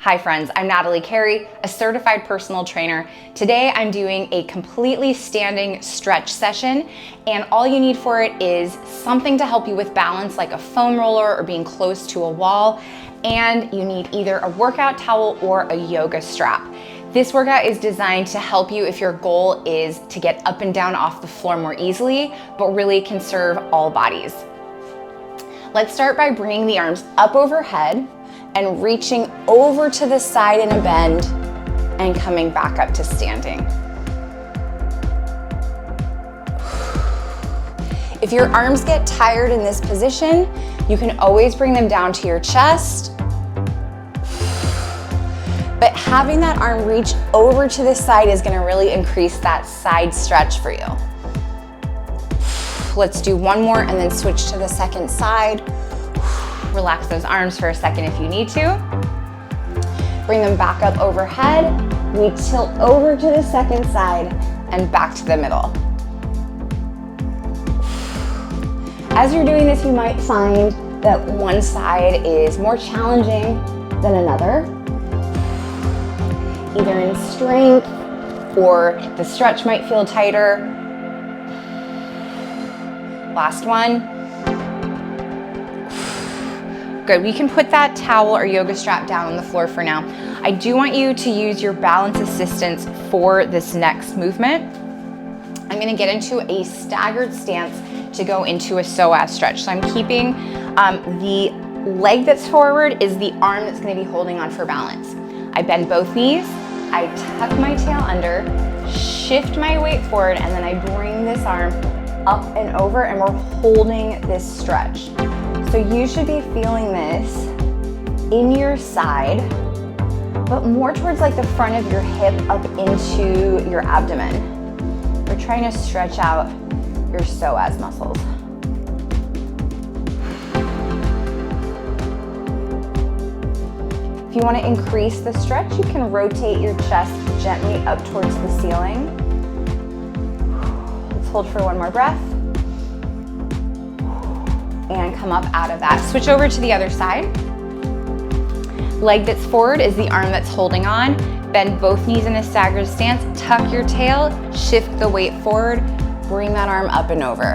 Hi friends, I'm Natalie Carey, a certified personal trainer. Today I'm doing a completely standing stretch session, and all you need for it is something to help you with balance like a foam roller or being close to a wall, and you need either a workout towel or a yoga strap. This workout is designed to help you if your goal is to get up and down off the floor more easily, but really can serve all bodies. Let's start by bringing the arms up overhead and reaching over to the side in a bend and coming back up to standing. If your arms get tired in this position, you can always bring them down to your chest. But having that arm reach over to the side is gonna really increase that side stretch for you. Let's do one more and then switch to the second side. Relax those arms for a second if you need to. Bring them back up overhead. We tilt over to the second side and back to the middle. As you're doing this, you might find that one side is more challenging than another, either in strength or the stretch might feel tighter. Last one. Good, we can put that towel or yoga strap down on the floor for now. I do want you to use your balance assistance for this next movement. I'm gonna get into a staggered stance to go into a psoas stretch. So I'm keeping the leg that's forward is the arm that's gonna be holding on for balance. I bend both knees, I tuck my tail under, shift my weight forward, and then I bring this arm up and over, and we're holding this stretch. So you should be feeling this in your side, but more towards like the front of your hip up into your abdomen. We're trying to stretch out your psoas muscles. If you want to increase the stretch, you can rotate your chest gently up towards the ceiling. Let's hold for one more breath. And come up out of that. Switch over to the other side. Leg that's forward is the arm that's holding on. Bend both knees in a staggered stance. Tuck your tail, shift the weight forward, bring that arm up and over.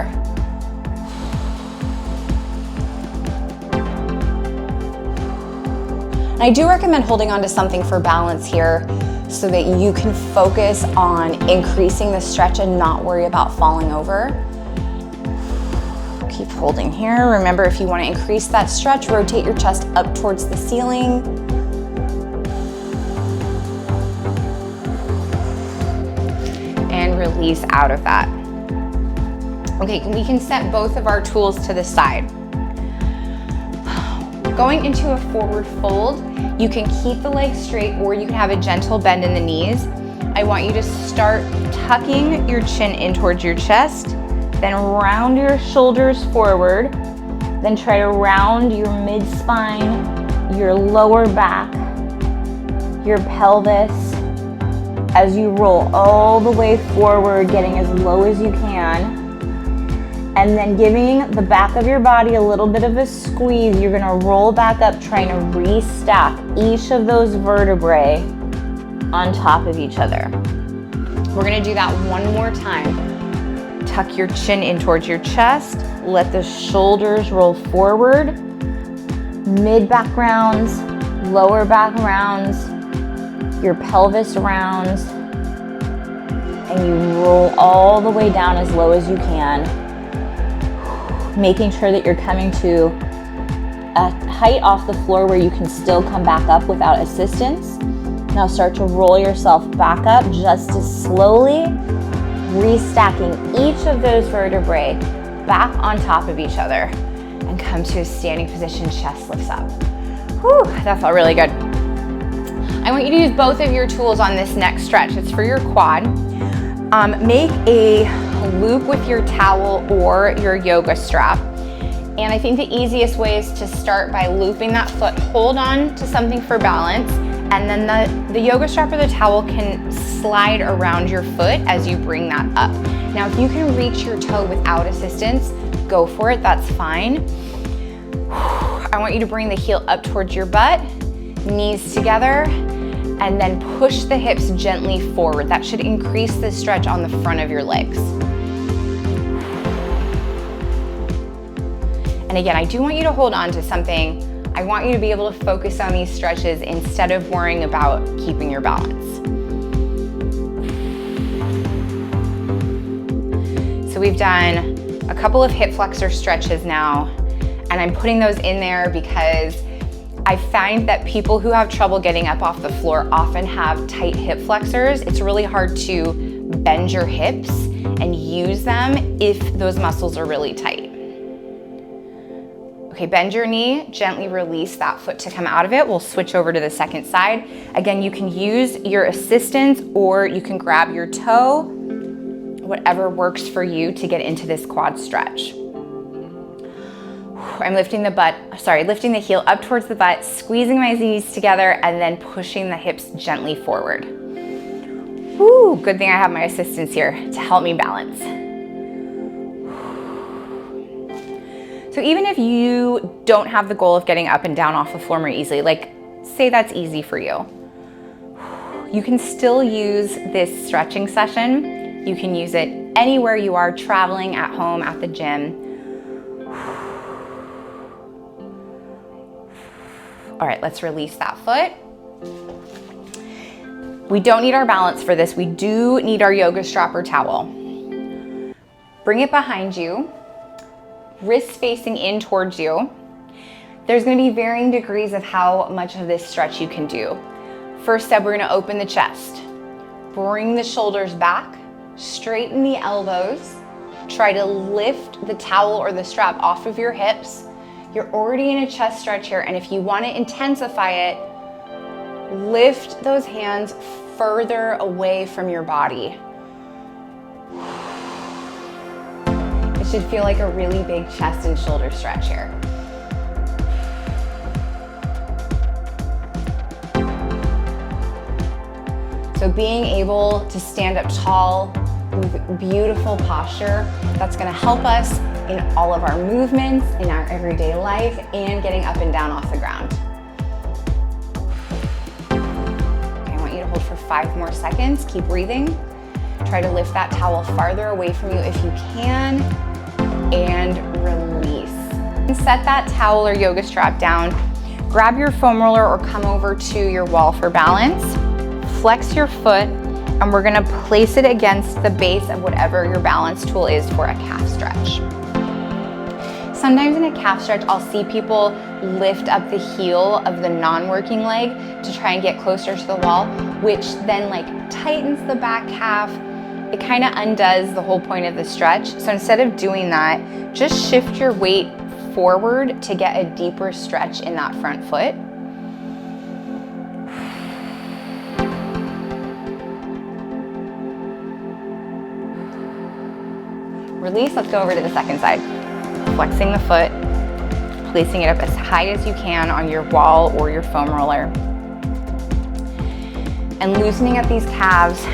And I do recommend holding on to something for balance here so that you can focus on increasing the stretch and not worry about falling over. Keep holding here. Remember, if you want to increase that stretch, rotate your chest up towards the ceiling. And release out of that. Okay, we can set both of our tools to the side. Going into a forward fold, you can keep the legs straight or you can have a gentle bend in the knees. I want you to start tucking your chin in towards your chest. Then round your shoulders forward, then try to round your mid-spine, your lower back, your pelvis, as you roll all the way forward, getting as low as you can, and then giving the back of your body a little bit of a squeeze. You're gonna roll back up, trying to restack each of those vertebrae on top of each other. We're gonna do that one more time. Tuck your chin in towards your chest. Let the shoulders roll forward. Mid-back rounds, lower back rounds, your pelvis rounds, and you roll all the way down as low as you can, making sure that you're coming to a height off the floor where you can still come back up without assistance. Now start to roll yourself back up just as slowly, restacking each of those vertebrae back on top of each other, and come to a standing position, chest lifts up. Whew, that felt really good. I want you to use both of your tools on this next stretch. It's for your quad. Make a loop with your towel or your yoga strap. And I think the easiest way is to start by looping that foot, hold on to something for balance, and then the yoga strap or the towel can slide around your foot as you bring that up. Now, if you can reach your toe without assistance, go for it, that's fine. I want you to bring the heel up towards your butt, knees together, and then push the hips gently forward. That should increase the stretch on the front of your legs. And again, I do want you to hold on to something. I want you to be able to focus on these stretches instead of worrying about keeping your balance. So we've done a couple of hip flexor stretches now, and I'm putting those in there because I find that people who have trouble getting up off the floor often have tight hip flexors. It's really hard to bend your hips and use them if those muscles are really tight. Okay, bend your knee, gently release that foot to come out of it. We'll switch over to the second side. Again, you can use your assistance or you can grab your toe, whatever works for you to get into this quad stretch. I'm lifting the heel up towards the butt, squeezing my knees together, and then pushing the hips gently forward. Woo, good thing I have my assistants here to help me balance. So even if you don't have the goal of getting up and down off the floor more easily, like say that's easy for you, you can still use this stretching session. You can use it anywhere you are, traveling, at home, at the gym. All right, let's release that foot. We don't need our balance for this. We do need our yoga strap or towel. Bring it behind you. Wrists facing in towards you. There's gonna be varying degrees of how much of this stretch you can do. First step, we're gonna open the chest. Bring the shoulders back, straighten the elbows. Try to lift the towel or the strap off of your hips. You're already in a chest stretch here, and if you wanna intensify it, lift those hands further away from your body. It should feel like a really big chest and shoulder stretch here. So being able to stand up tall with beautiful posture, that's gonna help us in all of our movements, in our everyday life, and getting up and down off the ground. Okay, I want you to hold for 5 more seconds. Keep breathing. Try to lift that towel farther away from you if you can, and release. And set that towel or yoga strap down. Grab your foam roller or come over to your wall for balance. Flex your foot, and we're gonna place it against the base of whatever your balance tool is for a calf stretch. Sometimes in a calf stretch, I'll see people lift up the heel of the non-working leg to try and get closer to the wall, which then tightens the back calf. It kind of undoes the whole point of the stretch. So instead of doing that, just shift your weight forward to get a deeper stretch in that front foot. Release, let's go over to the second side. Flexing the foot, placing it up as high as you can on your wall or your foam roller. And loosening up these calves,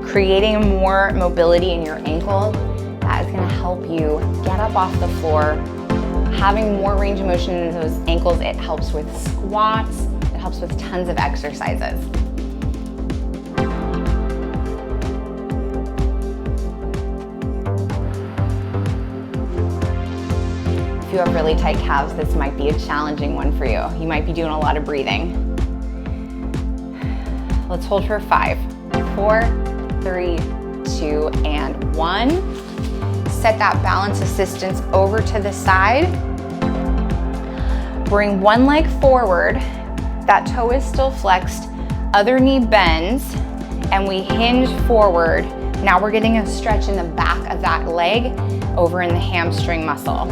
creating more mobility in your ankle. That is gonna help you get up off the floor. Having more range of motion in those ankles, it helps with squats, it helps with tons of exercises. If you have really tight calves, this might be a challenging one for you. You might be doing a lot of breathing. Let's hold for 5, 4, 3, 2, and 1. Set that balance assistance over to the side. Bring one leg forward. That toe is still flexed. Other knee bends, and we hinge forward. Now we're getting a stretch in the back of that leg over in the hamstring muscle.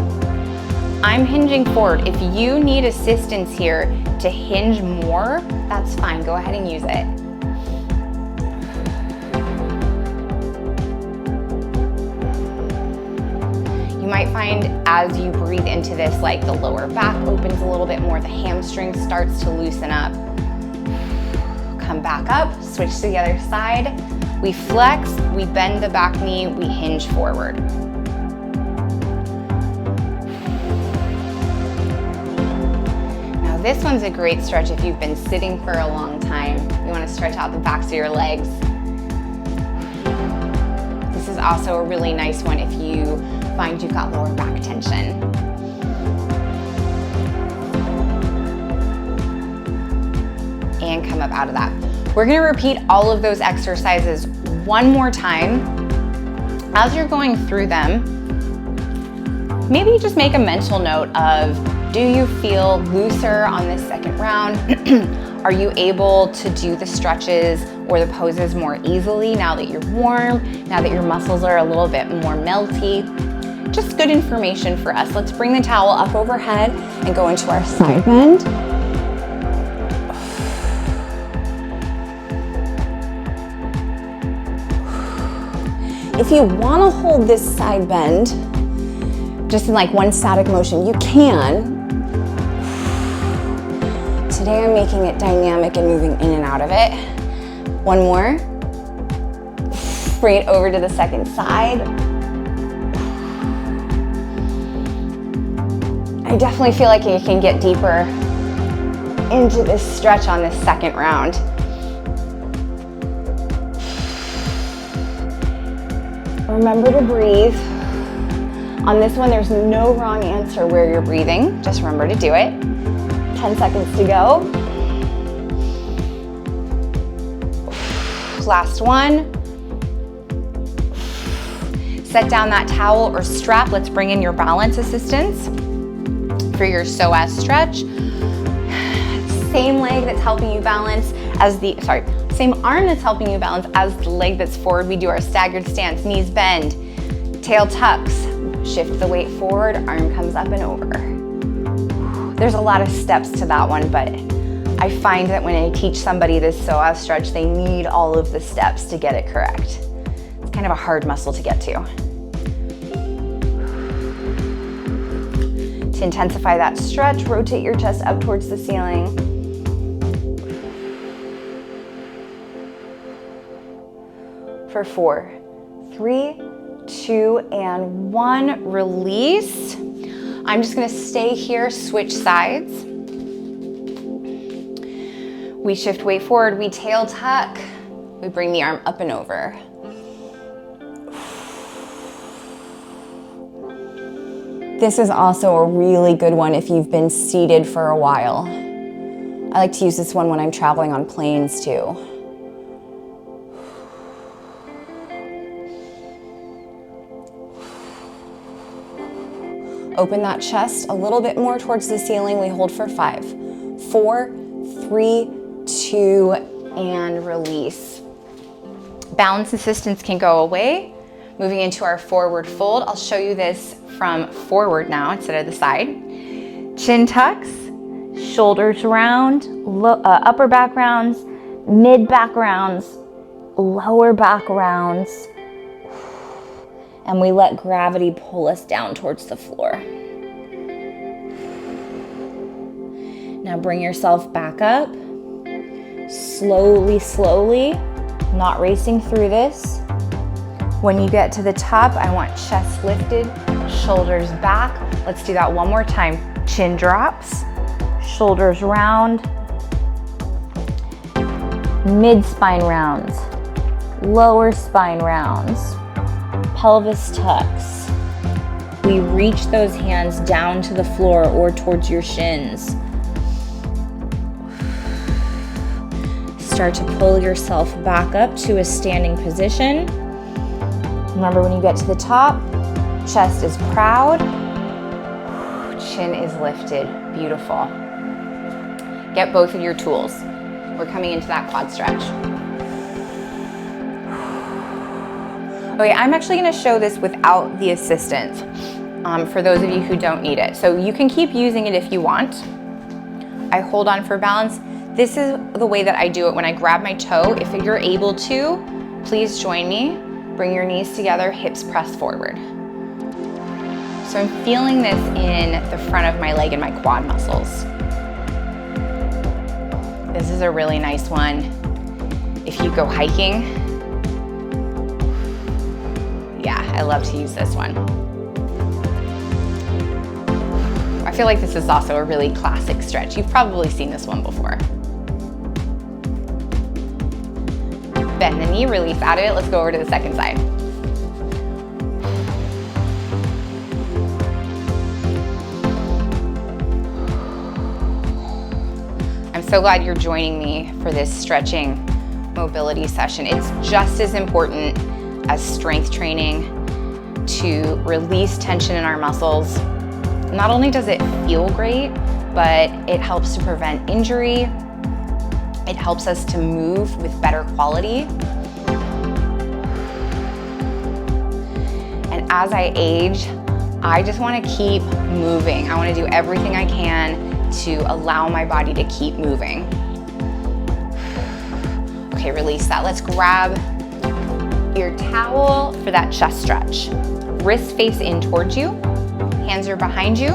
I'm hinging forward. If you need assistance here to hinge more, that's fine. Go ahead and use it. You might find as you breathe into this, the lower back opens a little bit more, the hamstring starts to loosen up. Come back up, switch to the other side. We flex, we bend the back knee, we hinge forward. this one's a great stretch if you've been sitting for a long time. You want to stretch out the backs of your legs. This is also a really nice one if you find you've got lower back tension. And come up out of that. We're gonna repeat all of those exercises one more time. As you're going through them, maybe just make a mental note of, do you feel looser on this second round? Are you able to do the stretches or the poses more easily now that you're warm, now that your muscles are a little bit more melty? Just good information for us. Let's bring the towel up overhead and go into our side bend. If you want to hold this side bend, just in like one static motion, you can. Today I'm making it dynamic and moving in and out of it. One more. Bring it over to the second side. I definitely feel like you can get deeper into this stretch on this second round. Remember to breathe. On this one, there's no wrong answer where you're breathing. Just remember to do it. 10 seconds to go. Last one. Set down that towel or strap. Let's bring in your balance assistance for your psoas stretch. Same leg that's helping you balance as the, same arm that's helping you balance as the leg that's forward. We do our staggered stance, knees bend, tail tucks, shift the weight forward, arm comes up and over. There's a lot of steps to that one, but I find that when I teach somebody this psoas stretch, they need all of the steps to get it correct. It's kind of a hard muscle to get to. To intensify that stretch, rotate your chest up towards the ceiling. For 4, 3, 2, and 1, release. I'm just gonna stay here, switch sides. We shift weight forward, we tail tuck, we bring the arm up and over. This is also a really good one if you've been seated for a while. I like to use this one when I'm traveling on planes too. Open that chest a little bit more towards the ceiling. We hold for 5, 4, 3, 2, and release. Balance assistance can go away. Moving into our forward fold. I'll show you this from forward now instead of the side. Chin tucks, shoulders round, upper back rounds, mid back rounds, lower back rounds. And we let gravity pull us down towards the floor. Now bring yourself back up. Slowly, slowly, not racing through this. When you get to the top, I want chest lifted, shoulders back. Let's do that one more time. Chin drops, shoulders round, mid spine rounds, lower spine rounds. Pelvis tucks. We reach those hands down to the floor or towards your shins. Start to pull yourself back up to a standing position. Remember, when you get to the top, chest is proud, chin is lifted. Beautiful. Get both of your tools. We're coming into that quad stretch. Okay, I'm actually gonna show this without the assistance for those of you who don't need it. So you can keep using it if you want. I hold on for balance. This is the way that I do it when I grab my toe. If you're able to, please join me. Bring your knees together, hips press forward. So I'm feeling this in the front of my leg and my quad muscles. This is a really nice one. If you go hiking, yeah, I love to use this one. I feel like this is also a really classic stretch. You've probably seen this one before. Bend the knee, release out of it. Let's go over to the second side. I'm so glad you're joining me for this stretching mobility session. It's just as important as strength training to release tension in our muscles. Not only does it feel great, but it helps to prevent injury. It helps us to move with better quality. And as I age, I just want to keep moving. I want to do everything I can to allow my body to keep moving. Okay, release that. Let's grab your towel for that chest stretch. Wrists face in towards you. Hands are behind you.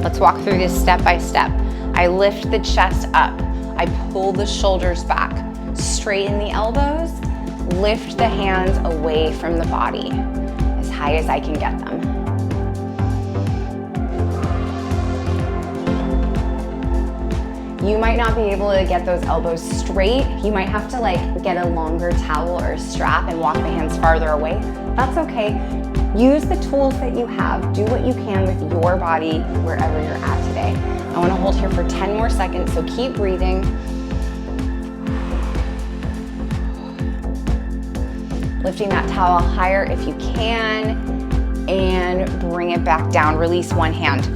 Let's walk through this step by step. I lift the chest up. I pull the shoulders back. Straighten the elbows. Lift the hands away from the body as high as I can get them. You might not be able to get those elbows straight. You might have to get a longer towel or a strap and walk the hands farther away. That's okay. Use the tools that you have. Do what you can with your body wherever you're at today. I want to hold here for 10 more seconds, so keep breathing. Lifting that towel higher if you can, and bring it back down. Release one hand.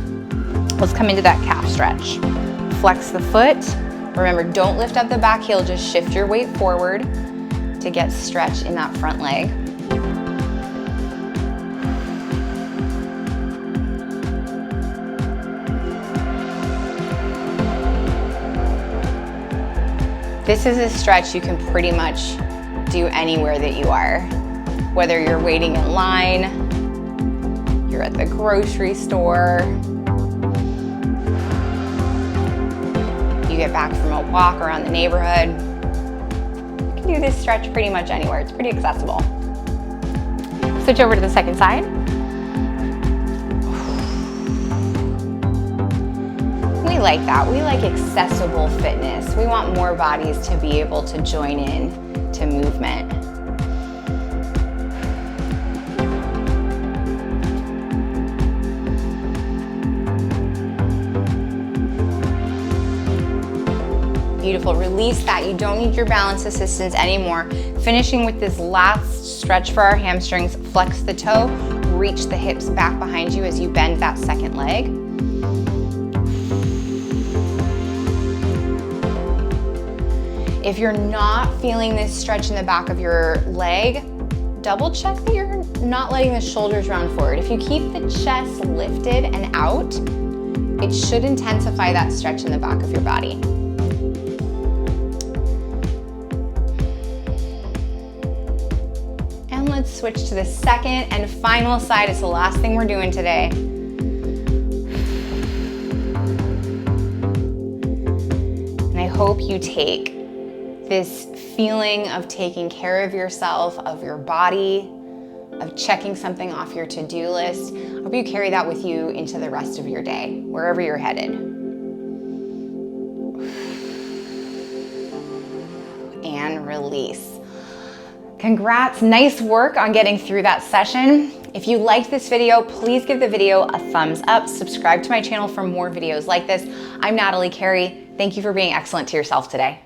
Let's come into that calf stretch. Flex the foot. Remember, don't lift up the back heel, just shift your weight forward to get stretch in that front leg. This is a stretch you can pretty much do anywhere that you are. Whether you're waiting in line, you're at the grocery store, you get back from a walk around the neighborhood. You can do this stretch pretty much anywhere. It's pretty accessible. Switch over to the second side. We like that. We like accessible fitness. We want more bodies to be able to join in to movement. Beautiful. Release that. You don't need your balance assistance anymore. Finishing with this last stretch for our hamstrings. Flex the toe. Reach the hips back behind you as you bend that second leg. If you're not feeling this stretch in the back of your leg, double check that you're not letting the shoulders round forward. If you keep the chest lifted and out, it should intensify that stretch in the back of your body. And let's switch to the second and final side. It's the last thing we're doing today. And I hope you take this feeling of taking care of yourself, of your body, of checking something off your to-do list. I hope you carry that with you into the rest of your day, wherever you're headed. And release. Congrats, nice work on getting through that session. If you liked this video, please give the video a thumbs up. Subscribe to my channel for more videos like this. I'm Natalie Carey. Thank you for being excellent to yourself today.